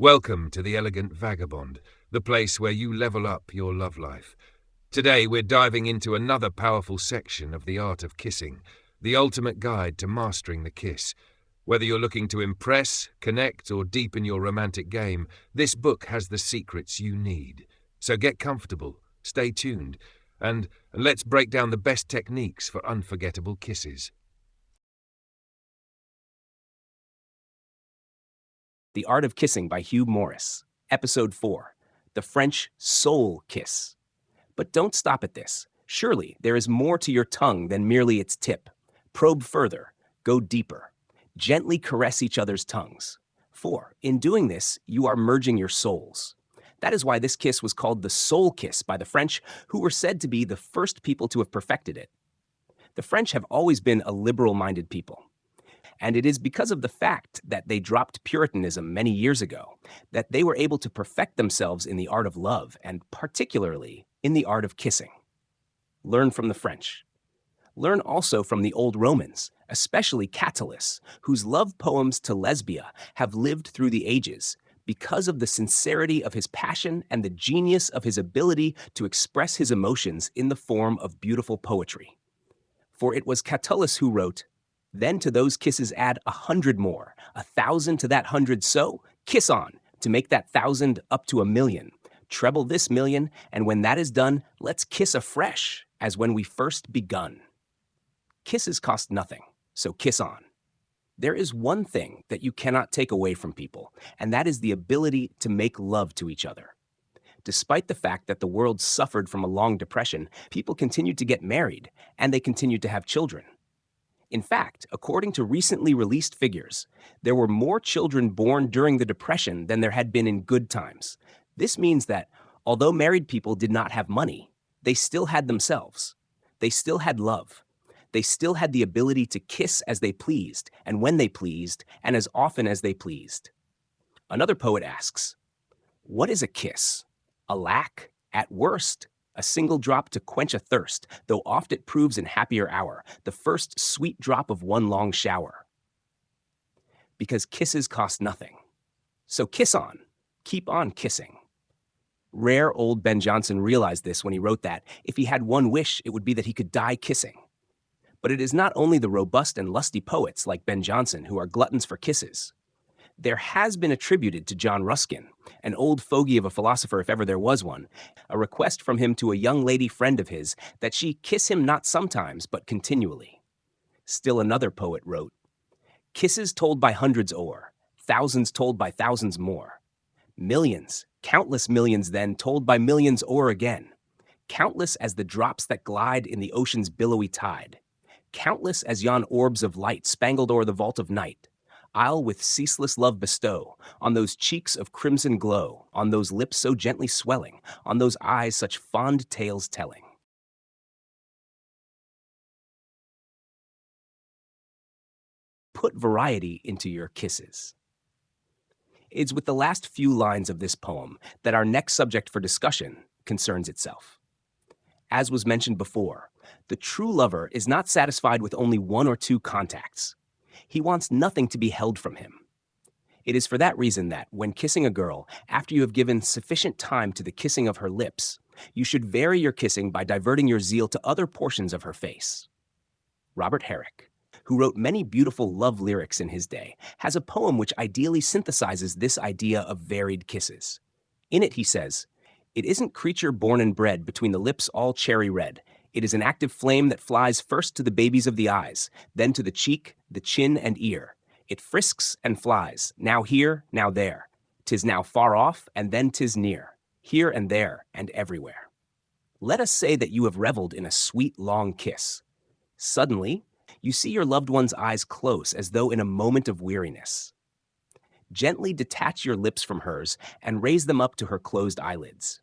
Welcome to the Elegant Vagabond, the place where you level up your love life. Today we're diving into another powerful section of the art of kissing, the ultimate guide to mastering the kiss. Whether you're looking to impress, connect, or deepen your romantic game, this book has the secrets you need. So get comfortable, stay tuned, and let's break down the best techniques for unforgettable kisses. The Art of Kissing by Hugh Morris, Episode 4, The French Soul Kiss. But don't stop at this. Surely there is more to your tongue than merely its tip. Probe further, go deeper. Gently caress each other's tongues. For, in doing this, you are merging your souls. That is why this kiss was called the soul kiss by the French, who were said to be the first people to have perfected it. The French have always been a liberal-minded people. And it is because of the fact that they dropped Puritanism many years ago that they were able to perfect themselves in the art of love, and particularly in the art of kissing. Learn from the French. Learn also from the old Romans, especially Catullus, whose love poems to Lesbia have lived through the ages because of the sincerity of his passion and the genius of his ability to express his emotions in the form of beautiful poetry. For it was Catullus who wrote, "Then to those kisses add 100 more, 1,000 to that 100 so, kiss on, to make that 1,000 up to 1,000,000. Treble this 1,000,000, and when that is done, let's kiss afresh, as when we first begun." Kisses cost nothing, so kiss on. There is one thing that you cannot take away from people, and that is the ability to make love to each other. Despite the fact that the world suffered from a long depression, people continued to get married, and they continued to have children. In fact, according to recently released figures, there were more children born during the Depression than there had been in good times. This means that, although married people did not have money, they still had themselves. They still had love. They still had the ability to kiss as they pleased, and when they pleased, and as often as they pleased. Another poet asks, "What is a kiss? A lack, at worst, a single drop to quench a thirst, though oft it proves in happier hour, the first sweet drop of one long shower." Because kisses cost nothing. So kiss on. Keep on kissing. Rare old Ben Jonson realized this when he wrote that, if he had one wish, it would be that he could die kissing. But it is not only the robust and lusty poets like Ben Jonson who are gluttons for kisses. There has been attributed to John Ruskin, an old fogey of a philosopher if ever there was one, a request from him to a young lady friend of his that she kiss him not sometimes, but continually. Still another poet wrote, "Kisses told by hundreds o'er, thousands told by thousands more. Millions, countless millions then, told by millions o'er again. Countless as the drops that glide in the ocean's billowy tide. Countless as yon orbs of light spangled o'er the vault of night. I'll with ceaseless love bestow on those cheeks of crimson glow, on those lips so gently swelling, on those eyes such fond tales telling." Put variety into your kisses. It's with the last few lines of this poem that our next subject for discussion concerns itself. As was mentioned before, the true lover is not satisfied with only one or two contacts. He wants nothing to be held from him. It is for that reason that, when kissing a girl, after you have given sufficient time to the kissing of her lips, you should vary your kissing by diverting your zeal to other portions of her face. Robert Herrick, who wrote many beautiful love lyrics in his day, has a poem which ideally synthesizes this idea of varied kisses. In it he says, "It isn't creature born and bred between the lips all cherry red. It is an active flame that flies first to the babies of the eyes, then to the cheek, the chin, and ear. It frisks and flies, now here, now there. 'Tis now far off, and then 'tis near, here and there, and everywhere." Let us say that you have reveled in a sweet, long kiss. Suddenly, you see your loved one's eyes close as though in a moment of weariness. Gently detach your lips from hers and raise them up to her closed eyelids.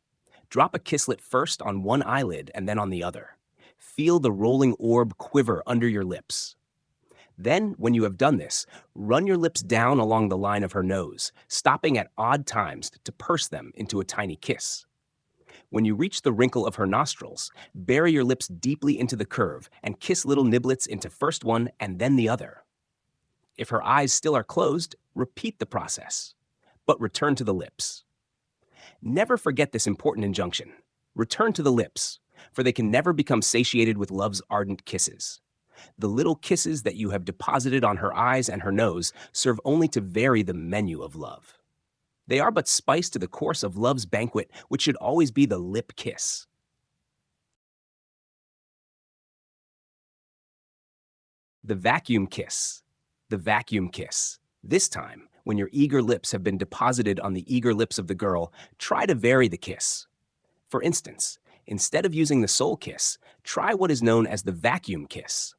Drop a kisslet first on one eyelid and then on the other. Feel the rolling orb quiver under your lips. Then, when you have done this, run your lips down along the line of her nose, stopping at odd times to purse them into a tiny kiss. When you reach the wrinkle of her nostrils, bury your lips deeply into the curve and kiss little niblets into first one and then the other. If her eyes still are closed, repeat the process. but return to the lips. Never forget this important injunction. Return to the lips, for they can never become satiated with love's ardent kisses. The little kisses that you have deposited on her eyes and her nose serve only to vary the menu of love. They are but spice to the course of love's banquet, which should always be the lip kiss. The vacuum kiss. The vacuum kiss. This time, when your eager lips have been deposited on the eager lips of the girl, try to vary the kiss. For instance, instead of using the soul kiss, try what is known as the vacuum kiss.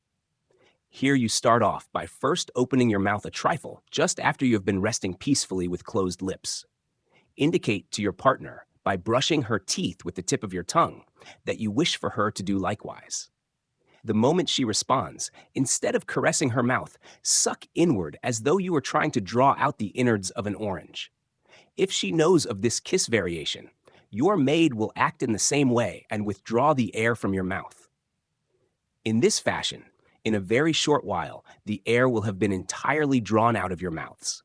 Here you start off by first opening your mouth a trifle just after you have been resting peacefully with closed lips. Indicate to your partner, by brushing her teeth with the tip of your tongue, that you wish for her to do likewise. The moment she responds, instead of caressing her mouth, suck inward as though you were trying to draw out the innards of an orange. If she knows of this kiss variation, your maid will act in the same way and withdraw the air from your mouth. In this fashion, in a very short while, the air will have been entirely drawn out of your mouths.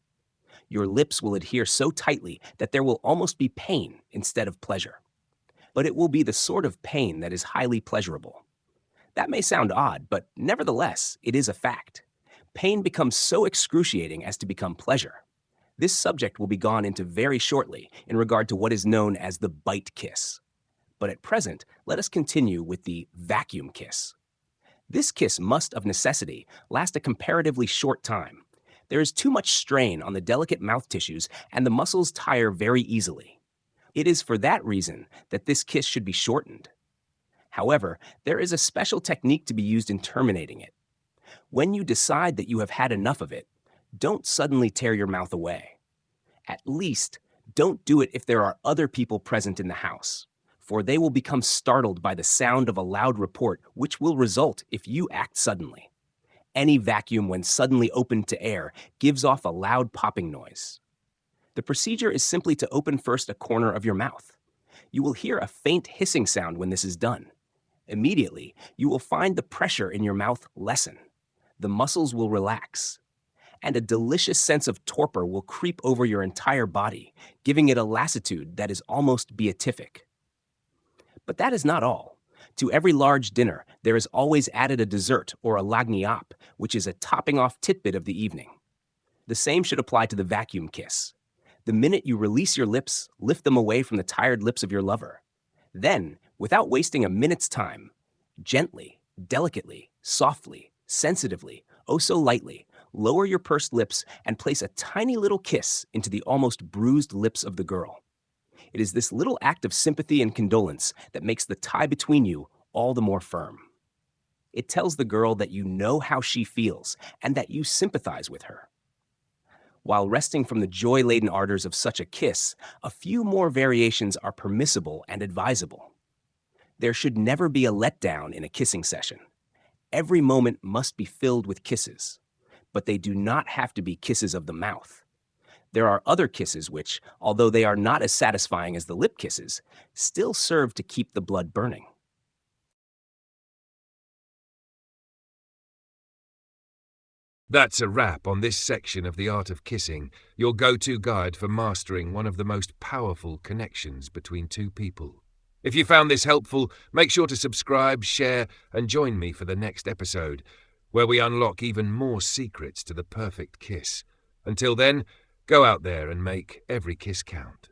Your lips will adhere so tightly that there will almost be pain instead of pleasure. But it will be the sort of pain that is highly pleasurable. That may sound odd, but nevertheless, it is a fact. Pain becomes so excruciating as to become pleasure. This subject will be gone into very shortly in regard to what is known as the bite kiss. But at present, let us continue with the vacuum kiss. This kiss must, of necessity, last a comparatively short time. There is too much strain on the delicate mouth tissues, and the muscles tire very easily. It is for that reason that this kiss should be shortened. However, there is a special technique to be used in terminating it. When you decide that you have had enough of it, don't suddenly tear your mouth away. At least, don't do it if there are other people present in the house, for they will become startled by the sound of a loud report which will result if you act suddenly. Any vacuum, when suddenly opened to air, gives off a loud popping noise. The procedure is simply to open first a corner of your mouth. You will hear a faint hissing sound when this is done. Immediately, you will find the pressure in your mouth lessen. The muscles will relax, and a delicious sense of torpor will creep over your entire body, giving it a lassitude that is almost beatific. But that is not all. To every large dinner, there is always added a dessert or a lagniappe, which is a topping-off titbit of the evening. The same should apply to the vacuum kiss. The minute you release your lips, lift them away from the tired lips of your lover. Then, without wasting a minute's time, gently, delicately, softly, sensitively, oh so lightly, lower your pursed lips and place a tiny little kiss into the almost bruised lips of the girl. It is this little act of sympathy and condolence that makes the tie between you all the more firm. It tells the girl that you know how she feels and that you sympathize with her. While resting from the joy-laden ardors of such a kiss, a few more variations are permissible and advisable. There should never be a letdown in a kissing session. Every moment must be filled with kisses, but they do not have to be kisses of the mouth. There are other kisses which, although they are not as satisfying as the lip kisses, still serve to keep the blood burning. That's a wrap on this section of the art of kissing, your go-to guide for mastering one of the most powerful connections between two people. If you found this helpful, make sure to subscribe, share, and join me for the next episode, where we unlock even more secrets to the perfect kiss. Until then, go out there and make every kiss count.